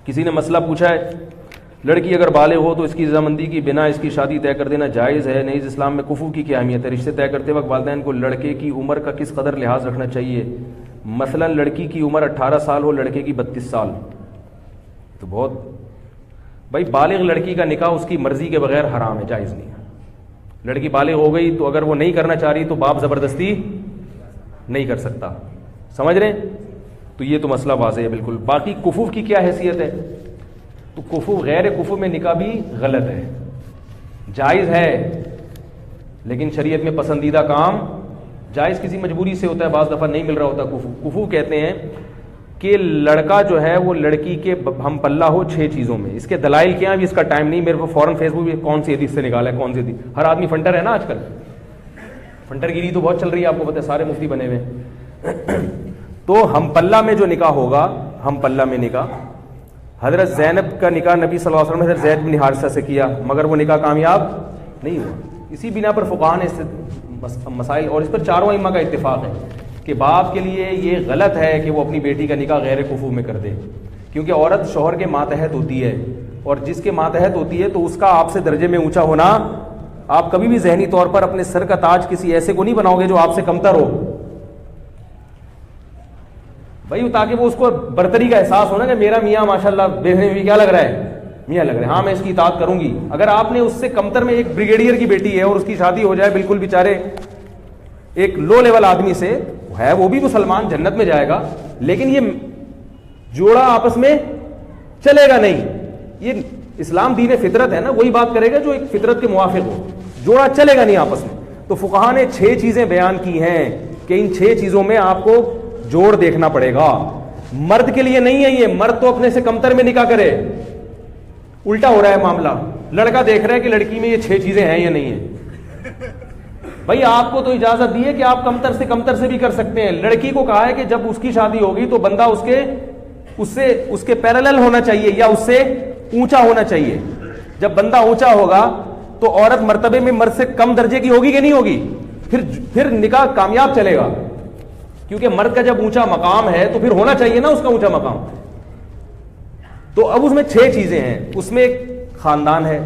کسی نے مسئلہ پوچھا ہے لڑکی اگر بالغ ہو تو اس کی رضامندی کی بنا اس کی شادی طے کر دینا جائز ہے؟ نیز اسلام میں کفو کی کیا اہمیت ہے؟ رشتے طے کرتے وقت والدین کو لڑکے کی عمر کا کس قدر لحاظ رکھنا چاہیے؟ مثلا لڑکی کی عمر 18 سال ہو لڑکے کی 32 سال تو بہت بھائی بالغ لڑکی کا نکاح اس کی مرضی کے بغیر حرام ہے, جائز نہیں ہے. لڑکی بالغ ہو گئی تو اگر وہ نہیں کرنا چاہ رہی تو باپ زبردستی نہیں کر سکتا, سمجھ رہے ہیں؟ تو یہ تو مسئلہ واضح ہے بالکل. باقی کفو کی کیا حیثیت ہے؟ تو کفو غیر کفو میں نکاح بھی غلط ہے, جائز ہے لیکن شریعت میں پسندیدہ کام جائز کسی مجبوری سے ہوتا ہے, بعض دفعہ نہیں مل رہا ہوتا. کفو کہتے ہیں کہ لڑکا جو ہے وہ لڑکی کے ہم پلہ ہو 6 چیزوں میں. اس کے دلائل کیا ہیں ابھی اس کا ٹائم نہیں, میرے کو فوراً فیس بک پہ کون سی حدیث سے نکالا ہے کون سی حدیث. ہر آدمی فنٹر ہے نا آج کل, فنٹر گیری تو بہت چل رہی ہے, آپ کو پتہ ہے سارے مفتی بنے ہوئے. تو ہم پلہ میں جو نکاح ہوگا, ہم پلہ میں نکاح, حضرت زینب کا نکاح نبی صلی اللہ علیہ وسلم نے حضرت زید بن حارثہ سے کیا مگر وہ نکاح کامیاب نہیں ہوا. اسی بنا پر فقہاء نے مسائل, اور اس پر چاروں ائمہ کا اتفاق ہے کہ باپ کے لیے یہ غلط ہے کہ وہ اپنی بیٹی کا نکاح غیر کفو میں کر دے, کیونکہ عورت شوہر کے ماتحت ہوتی ہے, اور جس کے ماتحت ہوتی ہے تو اس کا آپ سے درجے میں اونچا ہونا, آپ کبھی بھی ذہنی طور پر اپنے سر کا تاج کسی ایسے کو نہیں بناؤ گے جو آپ سے کمتر ہو بھائی, تاکہ وہ اس کو برتری کا احساس ہونا کہ میرا میاں ماشاءاللہ دیکھنے میں کیا لگ رہا ہے, میاں لگ رہا ہے, ہاں میں اس کی اطاعت کروں گی. اگر آپ نے اس سے کمتر میں ایک بریگیڈیئر کی بیٹی ہے اور اس کی شادی ہو جائے بالکل بیچارے ایک لو لیول آدمی سے, ہے وہ بھی مسلمان جنت میں جائے گا, لیکن یہ جوڑا آپس میں چلے گا نہیں. یہ اسلام دین فطرت ہے نا, وہی بات کرے گا جو ایک فطرت کے موافق ہو, جوڑا چلے گا نہیں آپس میں. تو فقہاء نے 6 چیزیں بیان کی ہیں کہ ان 6 چیزوں میں آپ کو جوڑ دیکھنا پڑے گا. مرد کے لیے نہیں ہے یہ, مرد تو اپنے سے کمتر میں نکاح کرے. الٹا ہو رہا ہے معاملہ, لڑکا دیکھ رہا ہے کہ لڑکی میں یہ 6 چیزیں ہیں یا نہیں ہیں. بھائی آپ کو تو اجازت دی ہے کہ آپ کمتر سے بھی کر سکتے ہیں. لڑکی کو کہا ہے کہ جب اس کی شادی ہوگی تو بندہ اس کے پیرالل ہونا چاہیے یا اس سے اونچا ہونا چاہیے. جب بندہ اونچا ہوگا تو عورت مرتبے میں مرد سے کم درجے کی ہوگی کہ نہیں ہوگی, پھر نکاح کامیاب چلے گا, کیونکہ مرد کا جب اونچا مقام ہے تو پھر ہونا چاہیے نا اس کا اونچا مقام. تو اب اس میں 6 چیزیں ہیں. اس میں ایک خاندان ہے,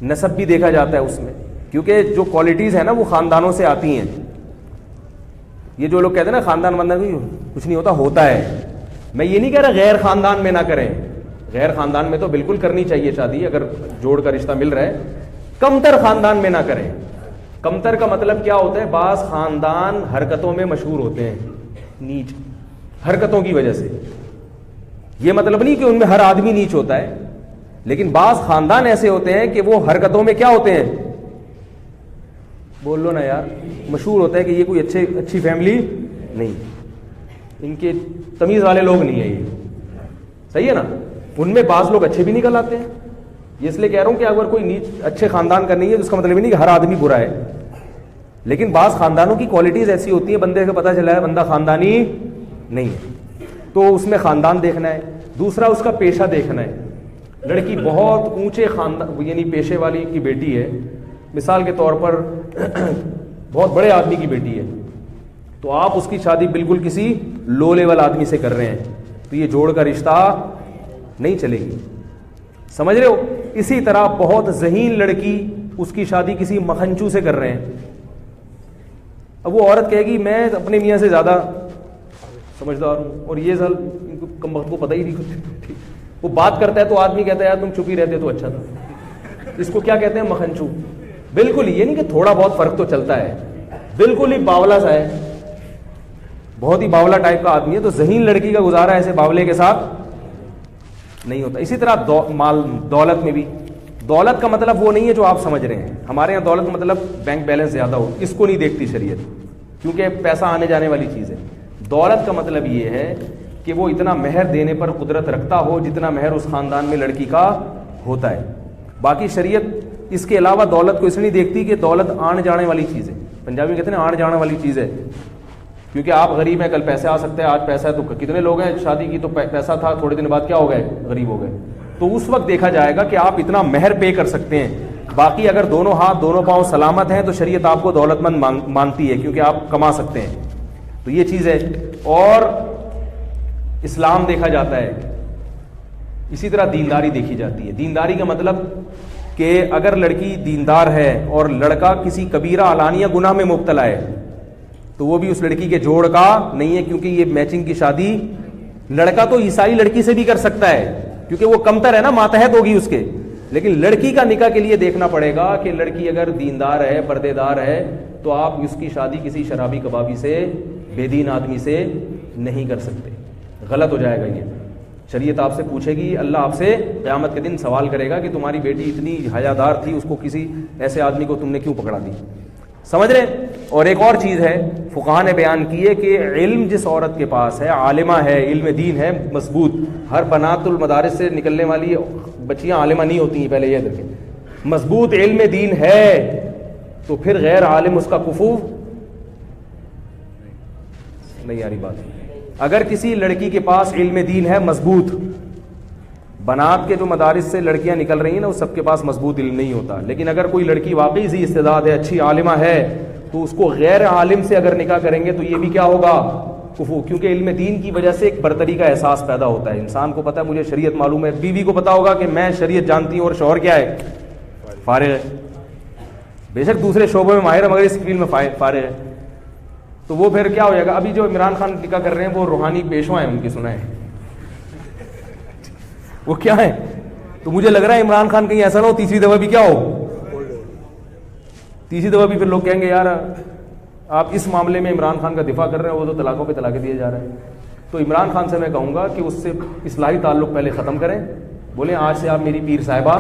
نسب بھی دیکھا جاتا ہے اس میں, کیونکہ جو کوالٹیز ہیں نا وہ خاندانوں سے آتی ہیں. یہ جو لوگ کہتے ہیں نا خاندان کچھ نہیں ہوتا ہے, میں یہ نہیں کہہ رہا غیر خاندان میں نہ کریں, غیر خاندان میں تو بالکل کرنی چاہیے شادی اگر جوڑ کا رشتہ مل رہا ہے. کمتر خاندان میں نہ کریں. کمتر کا مطلب کیا ہوتا ہے, بعض خاندان حرکتوں میں مشہور ہوتے ہیں, نیچ حرکتوں کی وجہ سے. یہ مطلب نہیں کہ ان میں ہر آدمی نیچ ہوتا ہے, لیکن بعض خاندان ایسے ہوتے ہیں کہ وہ حرکتوں میں کیا ہوتے ہیں, بول لو نا یار, مشہور ہوتا ہے کہ یہ کوئی اچھی فیملی نہیں, ان کے تمیز والے لوگ نہیں ہیں یہ, صحیح ہے نا. ان میں بعض لوگ اچھے بھی نکل آتے ہیں. یہ اس لیے کہہ رہا ہوں کہ اگر کوئی نیچ اچھے خاندان کا نہیں ہے تو اس کا مطلب نہیں کہ ہر آدمی برا ہے, لیکن بعض خاندانوں کی کوالٹیز ایسی ہوتی ہیں بندے کو پتہ چلا ہے بندہ خاندانی نہیں ہے, تو اس میں خاندان دیکھنا ہے. دوسرا اس کا پیشہ دیکھنا ہے. لڑکی بہت اونچے خاندان یعنی پیشے والی کی بیٹی ہے, مثال کے طور پر بہت بڑے آدمی کی بیٹی ہے, تو آپ اس کی شادی بالکل کسی لو لیول آدمی سے کر رہے ہیں, تو یہ جوڑ کا رشتہ نہیں چلے گی, سمجھ رہے ہو. اسی طرح بہت ذہین لڑکی, اس کی شادی کسی مکھنچو سے کر رہے ہیں. اب وہ عورت کہے گی میں اپنے میاں سے زیادہ سمجھدار ہوں, اور یہ سال کم وقت کو پتہ ہی نہیں کچھ. وہ بات کرتا ہے تو آدمی کہتا ہے یار تم چپ ہی رہتے تو اچھا تھا. اس کو کیا کہتے ہیں, مکھنچو. بالکل یہ نہیں کہ تھوڑا بہت فرق تو چلتا ہے, بالکل ہی باولا سا ہے, بہت ہی باولا ٹائپ کا آدمی ہے, تو ذہین لڑکی کا گزارا ایسے باولے کے ساتھ نہیں ہوتا. اسی طرح مال دولت میں بھی, دولت کا مطلب وہ نہیں ہے جو آپ سمجھ رہے ہیں. ہمارے یہاں دولت کا مطلب بینک بیلنس زیادہ ہو, اس کو نہیں دیکھتی شریعت, کیونکہ پیسہ آنے جانے والی چیز ہے. دولت کا مطلب یہ ہے کہ وہ اتنا مہر دینے پر قدرت رکھتا ہو جتنا مہر اس خاندان میں لڑکی کا ہوتا ہے. باقی شریعت اس کے علاوہ دولت کو اس نہیں دیکھتی کہ دولت آنے جانے والی چیز ہے. پنجابی کہتے ہیں آنے جانے والی چیز ہے, کیونکہ آپ غریب ہیں, کل پیسے آ سکتے ہیں, آج پیسہ ہے تو کتنے لوگ ہیں شادی کی تو پیسہ تھا, تھوڑے دن بعد کیا ہو گئے, غریب ہو گئے. تو اس وقت دیکھا جائے گا کہ آپ اتنا مہر پے کر سکتے ہیں. باقی اگر دونوں ہاتھ دونوں پاؤں سلامت ہیں تو شریعت آپ کو دولت مند مانتی ہے, کیونکہ آپ کما سکتے ہیں. تو یہ چیز ہے. اور اسلام دیکھا جاتا ہے اسی طرح دینداری دیکھی جاتی ہے. دینداری کا مطلب کہ اگر لڑکی دیندار ہے اور لڑکا کسی کبیرہ علانیہ گناہ میں مبتلا ہے تو وہ بھی اس لڑکی کے جوڑ کا نہیں ہے, کیونکہ یہ میچنگ کی شادی لڑکا تو عیسائی لڑکی سے بھی کر سکتا ہے کیونکہ وہ کمتر ہے نا, ماتحت ہوگی اس کے, لیکن لڑکی کا نکاح کے لیے دیکھنا پڑے گا کہ لڑکی اگر دیندار ہے, پردے دار ہے, تو آپ اس کی شادی کسی شرابی کبابی سے, بے دین آدمی سے نہیں کر سکتے, غلط ہو جائے گا. یہ شریعت آپ سے پوچھے گی, اللہ آپ سے قیامت کے دن سوال کرے گا کہ تمہاری بیٹی اتنی حیادار تھی, اس کو کسی ایسے آدمی کو تم نے کیوں پکڑا دی. سمجھ رہے. اور ایک اور چیز ہے فقہاء نے بیان کی ہے کہ علم جس عورت کے پاس ہے, عالمہ ہے, علم دین ہے مضبوط, ہر بنات المدارس سے نکلنے والی بچیاں عالمہ نہیں ہوتی ہیں, پہلے یہ دیکھیں, مضبوط علم دین ہے تو پھر غیر عالم اس کا کفو نہیں آ رہی بات. اگر کسی لڑکی کے پاس علم دین ہے مضبوط, بنات کے جو مدارس سے لڑکیاں نکل رہی ہیں نا, وہ سب کے پاس مضبوط علم نہیں ہوتا, لیکن اگر کوئی لڑکی واقعی ذی استعداد ہے, اچھی عالمہ ہے, تو اس کو غیر عالم سے اگر نکاح کریں گے تو یہ بھی کیا ہوگا, کفو, کیونکہ علم دین کی وجہ سے ایک برتری کا احساس پیدا ہوتا ہے. انسان کو پتا ہے مجھے شریعت معلوم ہے, بیوی کو پتا ہوگا کہ میں شریعت جانتی ہوں اور شوہر کیا ہے, فارغ ہے, بے شک دوسرے شعبوں میں ماہر ہے مگر اس فیلڈ میں فارغ ہے, تو وہ پھر کیا ہو جائے گا. ابھی جو عمران خان نکاح کر رہے ہیں وہ روحانی پیشوا ہیں, ان کی سنا ہے وہ کیا ہے, تو مجھے لگ رہا ہے عمران خان کہیں ایسا نہ ہو تیسری دفعہ بھی کیا ہو, تیسری دفعہ بھی پھر لوگ کہیں گے یار آپ اس معاملے میں عمران خان کا دفاع کر رہے ہیں, وہ تو طلاقوں پہ طلاقیں دیے جا رہے ہیں. تو عمران خان سے میں کہوں گا کہ اس سے اصلاحی تعلق پہلے ختم کریں, بولیں آج سے آپ میری پیر صاحبہ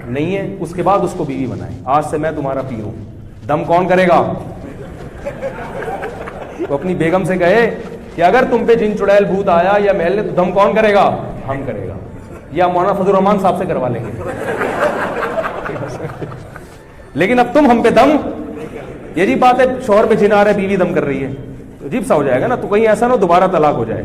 نہیں ہے, اس کے بعد اس کو بیوی بنائیں, آج سے میں تمہارا پیر ہوں. دم کون کرے گا؟ تو اپنی بیگم سے کہے کہ اگر تم پہ جن چڑیل بھوت آیا یا محل نے تو دم کون کرے گا؟ ہم کرے گا, یا مولانا فضل الرحمان صاحب سے کروا لیں گے. لیکن اب تم ہم پہ دم, یہ جی بات ہے, شوہر پہ جن آ رہا ہے, بیوی دم کر رہی ہے, تو عجیب سا ہو جائے گا نا, تو کہیں ایسا نہ دوبارہ طلاق ہو جائے.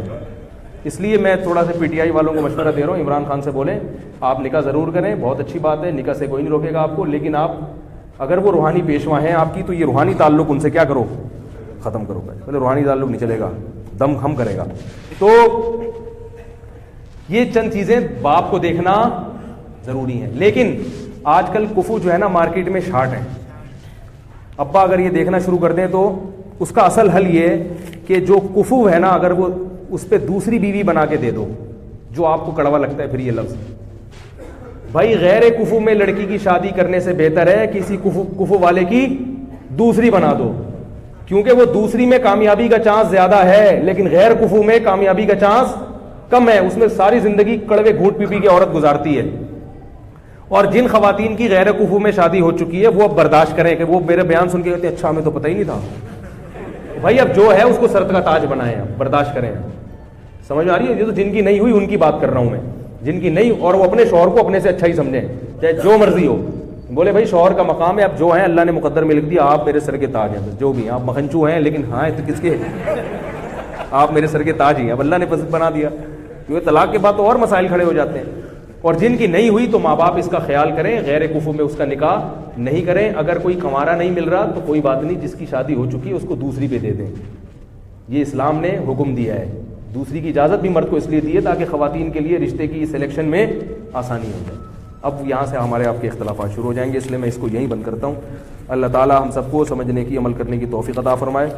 اس لیے میں تھوڑا سا پی ٹی آئی والوں کو مشورہ دے رہا ہوں, عمران خان سے بولیں آپ نکاح ضرور کریں, بہت اچھی بات ہے, نکاح سے کوئی نہیں روکے گا آپ کو, لیکن آپ اگر وہ روحانی پیشوا ہیں آپ کی تو یہ روحانی تعلق ان سے کیا کرو, ختم کرو. پہلے روحانی تعلق نہیں چلے گا, دم ہم کرے گا. تو یہ چند چیزیں باپ کو دیکھنا ضروری ہیں. لیکن آج کل کفو جو ہے نا مارکیٹ میں شارٹ ہے. ابا اگر یہ دیکھنا شروع کر دیں تو اس کا اصل حل یہ ہے کہ جو کفو ہے نا, اگر وہ اس پہ دوسری بیوی بنا کے دے دو, جو آپ کو کڑوا لگتا ہے پھر یہ لفظ, بھائی غیر کفو میں لڑکی کی شادی کرنے سے بہتر ہے کسی کفو والے کی دوسری بنا دو, کیونکہ وہ دوسری میں کامیابی کا چانس زیادہ ہے, لیکن غیر کفو میں کامیابی کا چانس کم ہے. اس میں ساری زندگی کڑوے گھونٹ پی پی کے عورت گزارتی ہے. اور جن خواتین کی غیر کفو میں شادی ہو چکی ہے وہ اب برداشت کریں, کہ وہ میرے بیان سن کے کہتے ہیں اچھا ہمیں تو پتہ ہی نہیں تھا. بھائی اب جو ہے اس کو سرت کا تاج بنائیں, برداشت کریں. سمجھ میں آ رہی ہے؟ یہ تو جن کی نہیں ہوئی ان کی بات کر رہا ہوں میں, جن کی نہیں, اور وہ اپنے شوہر کو اپنے سے اچھا ہی سمجھیں, چاہے جو مرضی ہو. بولے بھائی شوہر کا مقام ہے, اب جو ہیں اللہ نے مقدر میں لکھ دیا, آپ میرے سر کے تاج ہیں, جو بھی ہیں آپ مکھنچو ہیں, لیکن ہاں تو کس کے, آپ میرے سر کے تاج ہی ہیں, اب اللہ نے پسند بنا دیا. کیونکہ طلاق کے بعد تو اور مسائل کھڑے ہو جاتے ہیں. اور جن کی نہیں ہوئی تو ماں باپ اس کا خیال کریں, غیر کفو میں اس کا نکاح نہیں کریں. اگر کوئی کنوارا نہیں مل رہا تو کوئی بات نہیں, جس کی شادی ہو چکی ہے اس کو دوسری پہ دے دیں. یہ اسلام نے حکم دیا ہے. دوسری کی اجازت بھی مرد کو اس لیے دی ہے تاکہ خواتین کے لیے رشتے کی سلیکشن میں آسانی ہو جائے. اب یہاں سے ہمارے آپ کے اختلافات شروع ہو جائیں گے, اس لیے میں اس کو یہیں بند کرتا ہوں. اللہ تعالی ہم سب کو سمجھنے کی, عمل کرنے کی توفیق عطا فرمائے.